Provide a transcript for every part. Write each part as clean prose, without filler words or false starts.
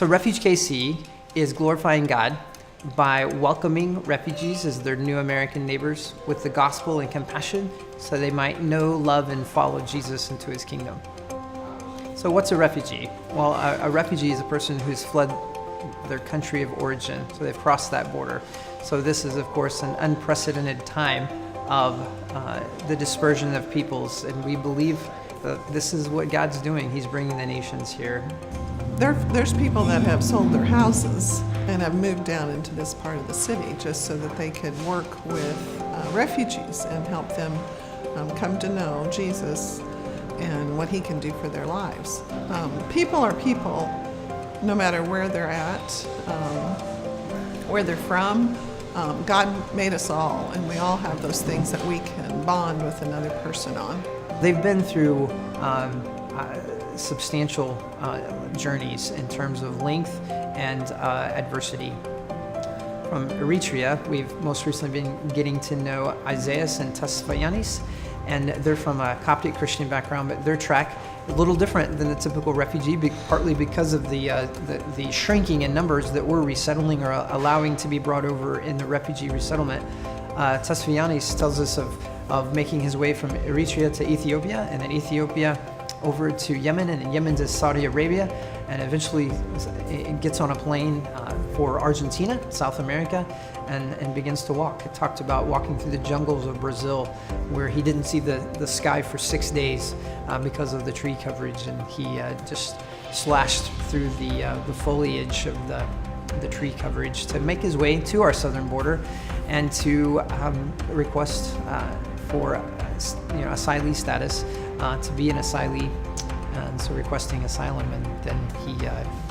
So Refuge KC is glorifying God by welcoming refugees as their new American neighbors with the gospel and compassion so they might know, love, and follow Jesus into his kingdom. So what's a refugee? Well, a refugee is a person who's fled their country of origin, so they've crossed that border. So this is, of course, an unprecedented time of the dispersion of peoples, and we believe that this is what God's doing. He's bringing the nations here. There's people that have sold their houses and have moved down into this part of the city just so that they could work with refugees and help them come to know Jesus and what he can do for their lives. People are people, no matter where they're at, where they're from. God made us all, and we all have those things that we can bond with another person on. They've been through substantial journeys in terms of length and adversity. From Eritrea, we've most recently been getting to know Isaias and Tasfayanis, and they're from a Coptic Christian background, but their track a little different than the typical refugee, partly because of the shrinking in numbers that we're resettling or allowing to be brought over in the refugee resettlement. Tasfayanis tells us of making his way from Eritrea to Ethiopia, and then Ethiopia over to Yemen, and then Yemen to Saudi Arabia, and eventually it gets on a plane for Argentina, South America, and begins to walk. It talked about walking through the jungles of Brazil, where he didn't see the sky for 6 days because of the tree coverage, and he just slashed through the foliage of the tree coverage to make his way to our southern border and to request for asylee status, to be an asylee, and so requesting asylum, and then he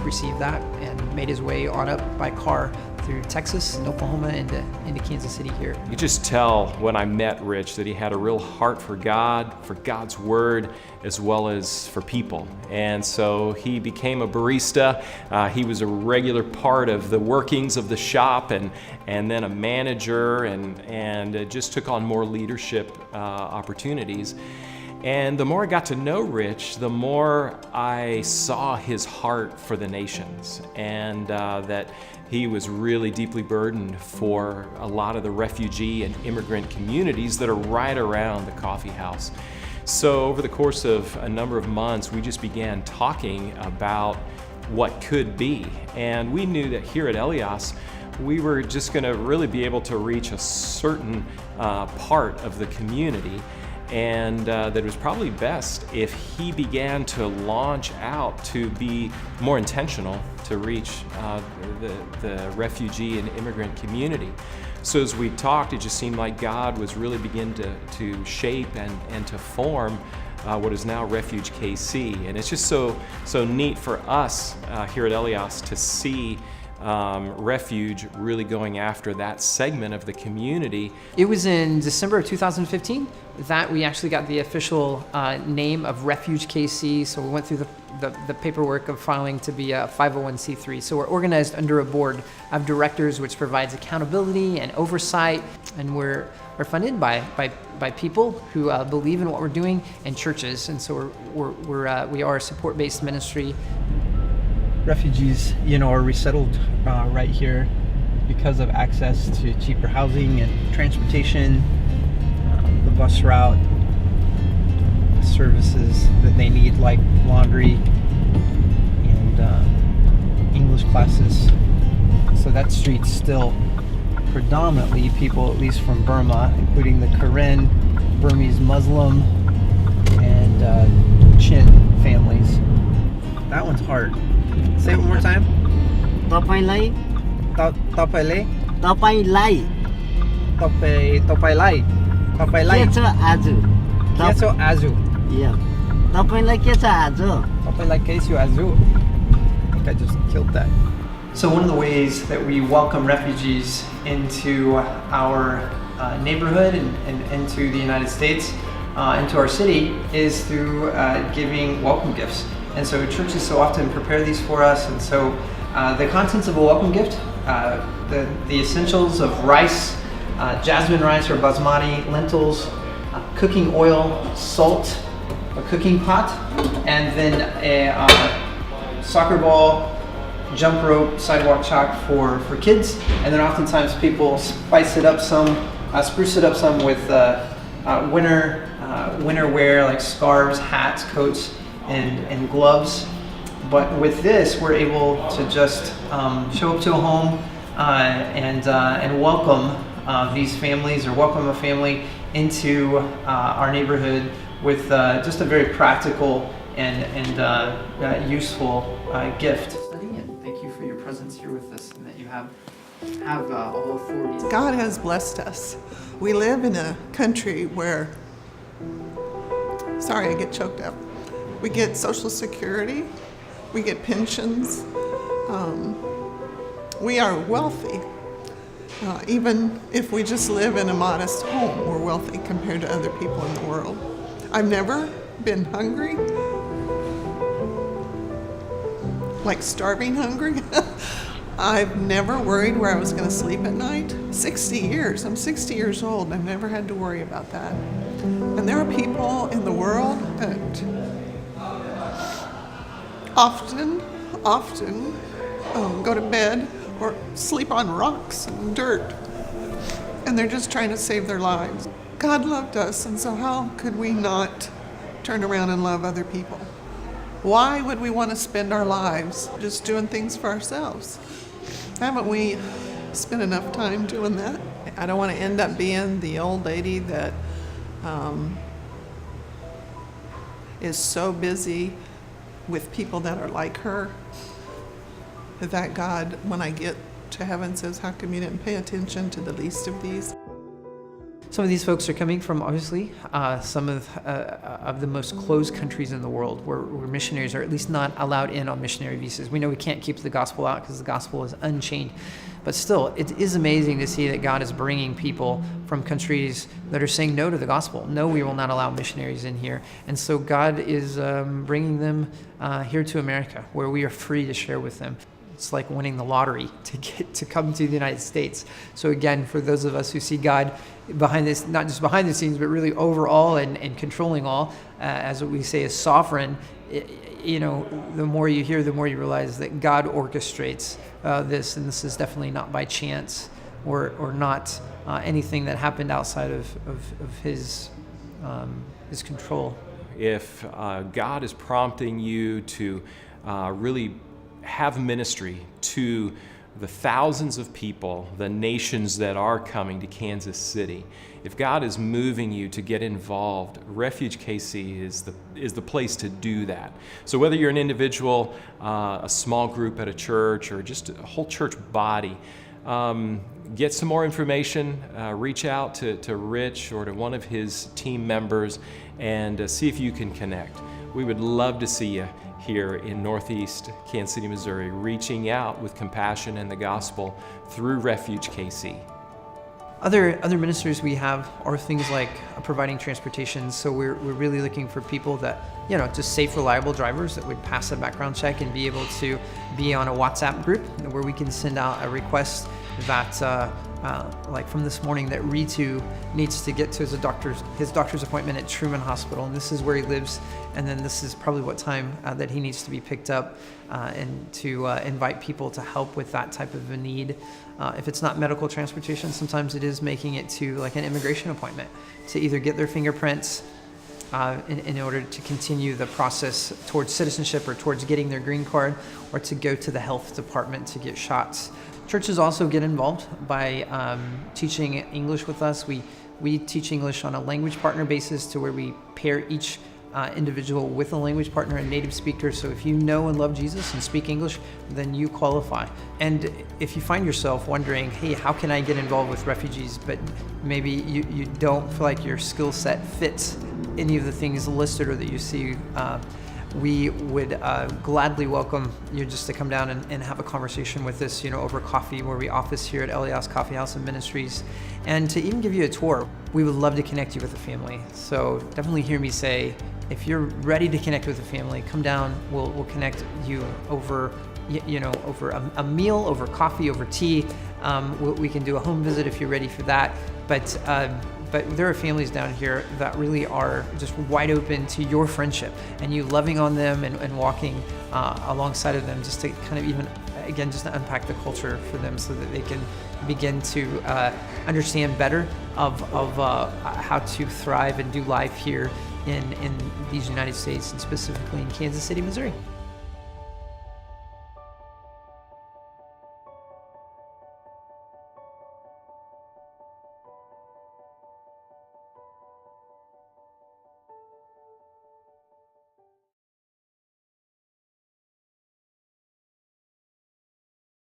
received that and made his way on up by car through Texas and Oklahoma into Kansas City here. You just tell when I met Rich that he had a real heart for God, for God's Word, as well as for people. And so he became a barista. He was a regular part of the workings of the shop, and then a manager, and just took on more leadership opportunities. And the more I got to know Rich, the more I saw his heart for the nations, and that he was really deeply burdened for a lot of the refugee and immigrant communities that are right around the coffee house. So over the course of a number of months, we just began talking about what could be. And we knew that here at Elias, we were just going to really be able to reach a certain part of the community, and that it was probably best if he began to launch out to be more intentional to reach the refugee and immigrant community. So as we talked, it just seemed like God was really beginning to shape and to form what is now Refuge KC. And it's just so neat for us here at Elias to see Refuge really going after that segment of the community. It was in December of 2015 that we actually got the official name of Refuge KC. So we went through the paperwork of filing to be a 501c3. So we're organized under a board of directors, which provides accountability and oversight, and we're funded by people who believe in what we're doing, and churches. And so we are a support-based ministry. Refugees, are resettled right here because of access to cheaper housing and transportation, the bus route, the services that they need, like laundry and English classes. So that street's still predominantly people, at least from Burma, including the Karen, Burmese Muslim, and Chin families. That one's hard. Say it one more time. तपाईलाई Tapailai. के छ आज? के छ आज? Yeah. तपाईलाई के छ आज? Tapailai के छ आज? I think I just killed that. So one of the ways that we welcome refugees into our neighborhood and into the United States, into our city, is through giving welcome gifts. And so churches so often prepare these for us. And so the contents of a welcome gift, the essentials of rice, jasmine rice or basmati, lentils, cooking oil, salt, a cooking pot, and then a soccer ball, jump rope, sidewalk chalk for kids, and then oftentimes people spruce it up some with winter wear like scarves, hats, coats, and gloves. But with this, we're able to just show up to a home and welcome these families, or welcome a family into our neighborhood with just a very practical and useful gift. And thank you for your presence here with us, and that you have all authority. God has blessed us. We live in a country where, sorry, I get choked up. We get Social Security, we get pensions. We are wealthy. Even if we just live in a modest home, we're wealthy compared to other people in the world. I've never been hungry, like starving hungry. I've never worried where I was going to sleep at night. 60 years. I'm 60 years old and I've never had to worry about that. And there are people in the world that often go to bed or sleep on rocks and dirt, and they're just trying to save their lives. God loved us, and so how could we not turn around and love other people? Why would we want to spend our lives just doing things for ourselves? Haven't we spent enough time doing that? I don't want to end up being the old lady that is so busy with people that are like her, that God, when I get to heaven, says, how come you didn't pay attention to the least of these? Some of these folks are coming from, obviously, some of the most closed countries in the world where missionaries are at least not allowed in on missionary visas. We know we can't keep the gospel out because the gospel is unchained. But still, it is amazing to see that God is bringing people from countries that are saying no to the gospel. No, we will not allow missionaries in here. And so God is bringing them here to America, where we are free to share with them. It's like winning the lottery to get to come to the United States. So again, for those of us who see God behind this, not just behind the scenes, but really overall and controlling all, as what we say is sovereign, the more you hear, the more you realize that God orchestrates this, and this is definitely not by chance or not anything that happened outside of his control. If God is prompting you to really have ministry to the thousands of people, the nations that are coming to Kansas City, if God is moving you to get involved, Refuge KC is the place to do that. So whether you're an individual, a small group at a church, or just a whole church body, get some more information, reach out to Rich or to one of his team members, and see if you can connect. We would love to see you here in Northeast Kansas City, Missouri, reaching out with compassion and the gospel through Refuge KC. Other ministries we have are things like providing transportation. So we're really looking for people that, just safe, reliable drivers that would pass a background check and be able to be on a WhatsApp group where we can send out a request that, like from this morning, that Ritu needs to get to his doctor's appointment at Truman Hospital, and this is where he lives, and then this is probably what time that he needs to be picked up, and to invite people to help with that type of a need. If it's not medical transportation, sometimes it is making it to like an immigration appointment to either get their fingerprints in order to continue the process towards citizenship or towards getting their green card, or to go to the health department to get shots. Churches also get involved by teaching English with us. We teach English on a language partner basis, to where we pair each individual with a language partner and native speaker. So if you know and love Jesus and speak English, then you qualify. And if you find yourself wondering, hey, how can I get involved with refugees, but maybe you don't feel like your skill set fits any of the things listed or that you see, we would gladly welcome you just to come down and have a conversation with us, over coffee, where we office here at Elias Coffee House and Ministries, and to even give you a tour. We would love to connect you with a family. So definitely hear me say, if you're ready to connect with a family, come down. We'll connect you over, over a meal, over coffee, over tea. We can do a home visit if you're ready for that. But but there are families down here that really are just wide open to your friendship and you loving on them and walking alongside of them, just to kind of even, again, just to unpack the culture for them so that they can begin to understand better of how to thrive and do life here in these United States, and specifically in Kansas City, Missouri.